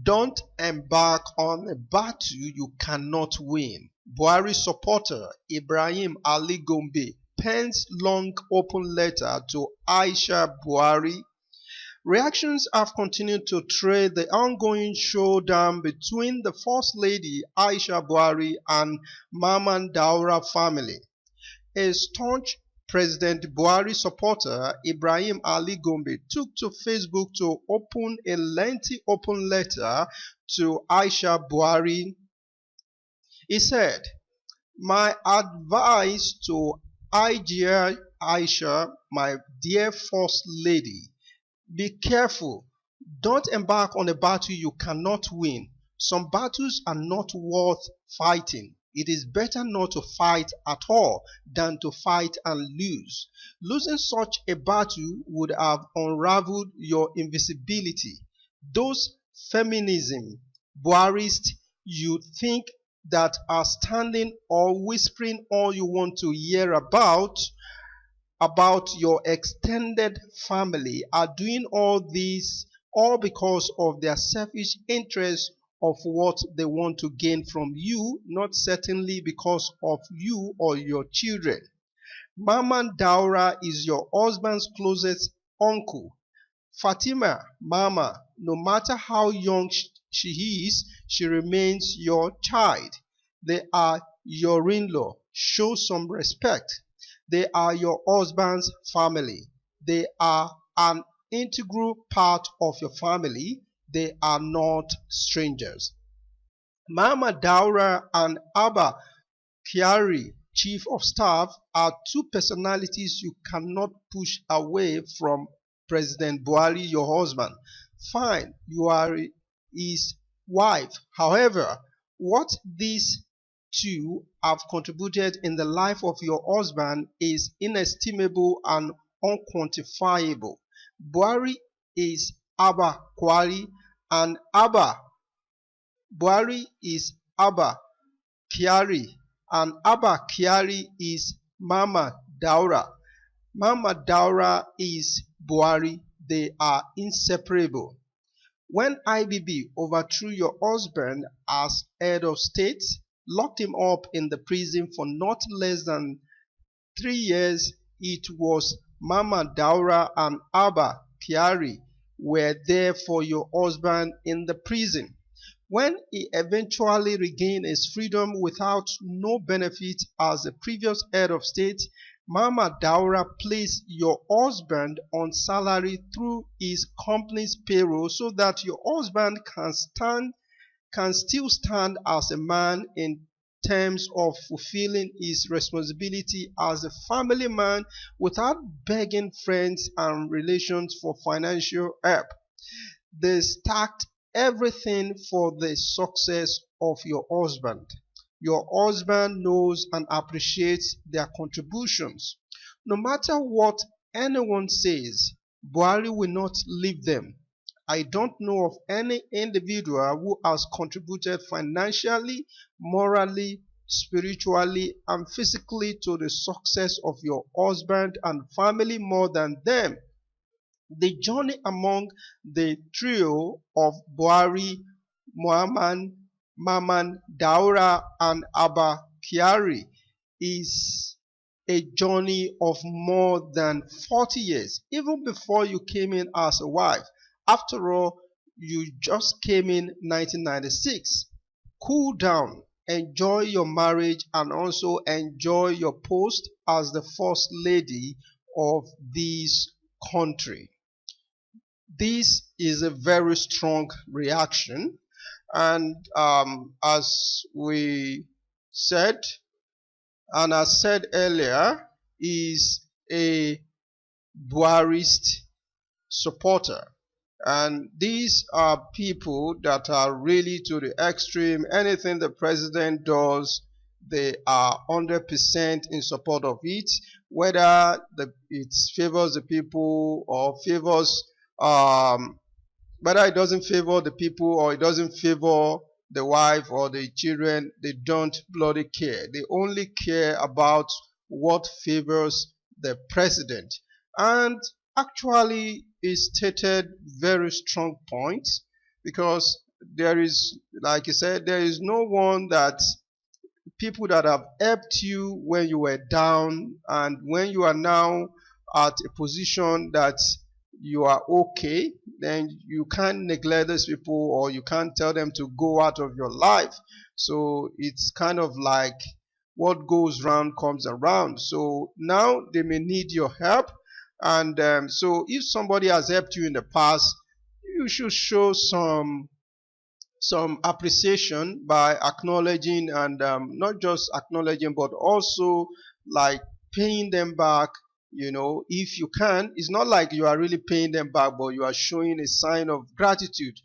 Don't embark on a battle you cannot win. Buhari supporter Ibrahim Ali Gombe pens long open letter to Aisha Buhari. Reactions have continued to trail the ongoing showdown between the First Lady Aisha Buhari and Mamman Daura family. A staunch President Buhari supporter Ibrahim Ali Gombe took to Facebook to open a lengthy open letter to Aisha Buhari. He said, "My advice to Aisha, my dear First Lady, be careful. Don't embark on a battle you cannot win. Some battles are not worth fighting. It is better not to fight at all than to fight and lose. Losing such a battle would have unraveled your invisibility. Those feminism, Buharists you think that are standing or whispering all you want to hear about your extended family are doing all this all because of their selfish interest of what they want to gain from you, not certainly because of you or your children. Mamman Daura is your husband's closest uncle. Fatima, Mama, no matter how young she is, she remains your child. They are your in-law. Show some respect. They are your husband's family. They are an integral part of your family. They are not strangers." Mama Daura and Abba Kyari, Chief of Staff, are two personalities you cannot push away from President Buhari, your husband. Fine, you are his wife. However, what these two have contributed in the life of your husband is inestimable and unquantifiable. Buhari is Abba Kwari and Buhari is Abba Kyari and Abba Kyari is Mama Daura. Mama Daura is Buhari. They are inseparable. When IBB overthrew your husband as head of state, locked him up in the prison for not less than 3 years, it was Mama Daura and Abba Kyari were there for your husband in the prison. When he eventually regained his freedom without no benefit as the previous head of state, Mama Daura placed your husband on salary through his company's payroll so that your husband can still stand as a man in terms of fulfilling his responsibility as a family man without begging friends and relations for financial help. They stacked everything for the success of your husband. Your husband knows and appreciates their contributions. No matter what anyone says, Buhari will not leave them. I don't know of any individual who has contributed financially, morally, spiritually, and physically to the success of your husband and family more than them. The journey among the trio of Buhari, Mamman Daura, and Abba Kyari is a journey of more than 40 years, even before you came in as a wife. After all, you just came in 1996. Cool down, enjoy your marriage, and also enjoy your post as the First Lady of this country. This is a very strong reaction, and as we said, and as said earlier, is a Buharist supporter. And these are people that are really to the extreme. Anything the president does, they are 100% in support of it, whether it favors the people or favors whether it doesn't favor the people or it doesn't favor the wife or the children. They don't bloody care. They only care about what favors the president. And actually, he stated very strong points, because there is, like you said, there is no one that people that have helped you when you were down, and when you are now at a position that you are okay, then you can't neglect those people, or you can't tell them to go out of your life. So it's kind of like what goes round comes around. So now they may need your help. And so if somebody has helped you in the past, you should show some appreciation by acknowledging, and not just acknowledging but also like paying them back. If you can, it's not like you are really paying them back, but you are showing a sign of gratitude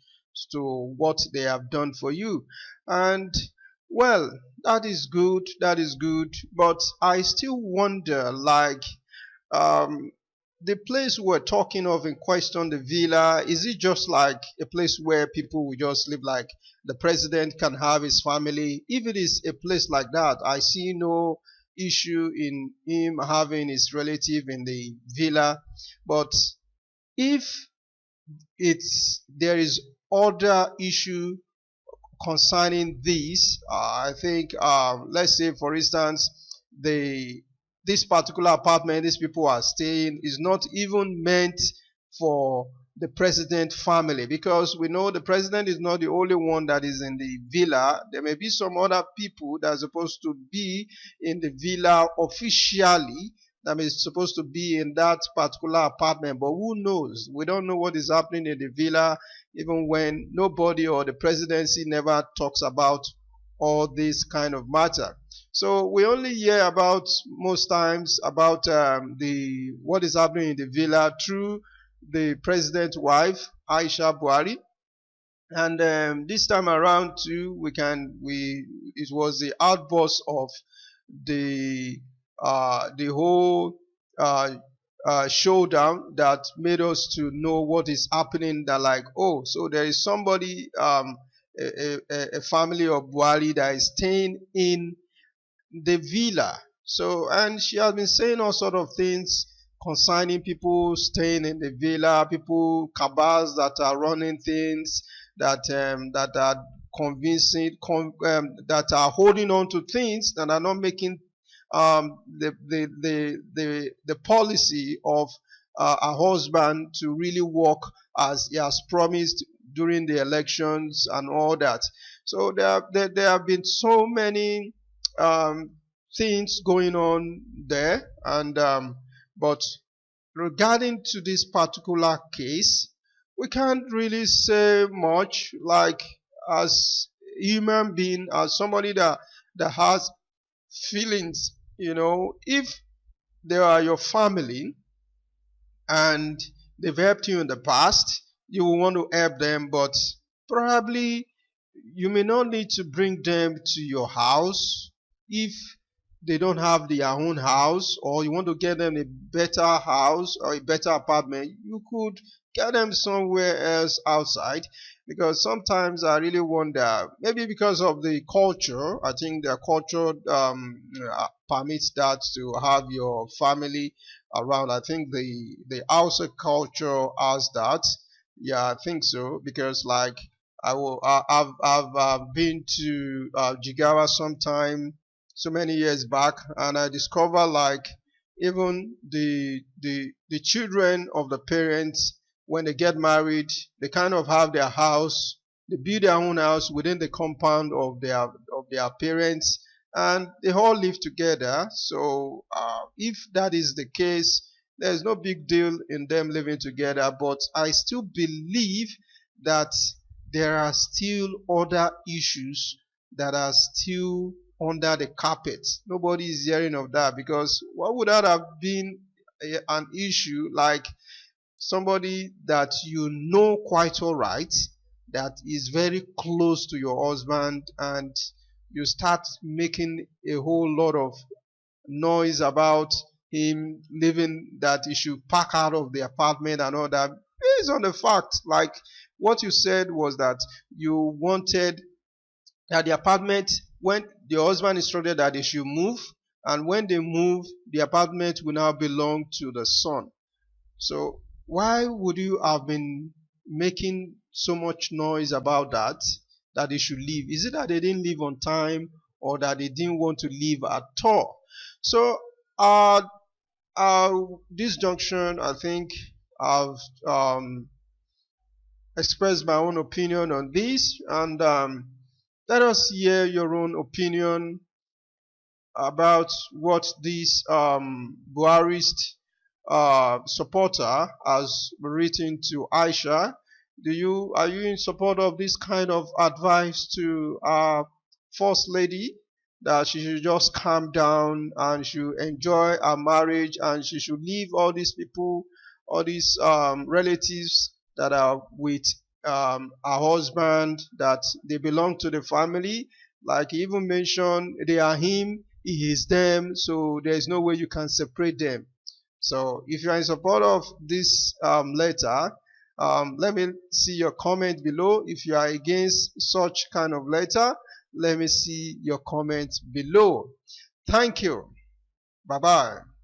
to what they have done for you. And well, that is good, that is good, but I still wonder, like, um, the place we're talking of in question, the villa, is it just like a place where people will just live, like the president can have his family? If it is a place like that, I see no issue in him having his relative in the villa. But if there is other issue concerning this, I think, let's say for instance, the this particular apartment these people are staying is not even meant for the president family, because we know the president is not the only one that is in the villa. There may be some other people that are supposed to be in the villa officially, that is supposed to be in that particular apartment, but who knows? We don't know what is happening in the villa, even when nobody or the presidency never talks about all this kind of matter. So we only hear about, most times, about the what is happening in the villa through the president's wife, Aisha Buhari. And this time around too, it was the outburst of the whole uh, showdown that made us to know what is happening. That, like, oh, so there is somebody, a family of Buhari that is staying in the villa. So, and she has been saying all sort of things concerning people staying in the villa, people, cabals that are running things, that are that are holding on to things, that are not making the policy of a husband to really work as he has promised during the elections and all that. So there have been so many um, things going on there, and but regarding to this particular case, we can't really say much. Like, as human being, as somebody that has feelings, if they are your family and they've helped you in the past, you will want to help them, but probably you may not need to bring them to your house if they don't have their own house, or you want to get them a better house or a better apartment. You could get them somewhere else outside, because sometimes I really wonder, maybe because of the culture. I think their culture permits that, to have your family around. I think the Hausa culture has that. Yeah, I think so, because like I've been to Jigawa sometime, so many years back, and I discovered, like, even the children of the parents, when they get married, they kind of have their house. They build their own house within the compound of their parents, and they all live together. So if that is the case, there's no big deal in them living together. But I still believe that there are still other issues that are still under the carpet. Nobody is hearing of that, because what would that have been an issue? Like, somebody that you know quite all right, that is very close to your husband, and you start making a whole lot of noise about him leaving, that he should pack out of the apartment and all that, based on the fact, like what you said was that you wanted that the apartment, when the husband instructed that they should move, and when they move, the apartment will now belong to the son. So why would you have been making so much noise about that they should leave? Is it that they didn't leave on time, or that they didn't want to leave at all? So uh, this junction, I think I've expressed my own opinion on this, and let us hear your own opinion about what this Buharist supporter has written to Aisha. Are you in support of this kind of advice to our first lady, that she should just calm down and should enjoy her marriage, and she should leave all these people, all these relatives that are with her husband, that they belong to the family? Like he even mentioned, they are him, he is them, so there is no way you can separate them. So if you are in support of this letter, let me see your comment below. If you are against such kind of letter, let me see your comment below. Thank you. Bye bye.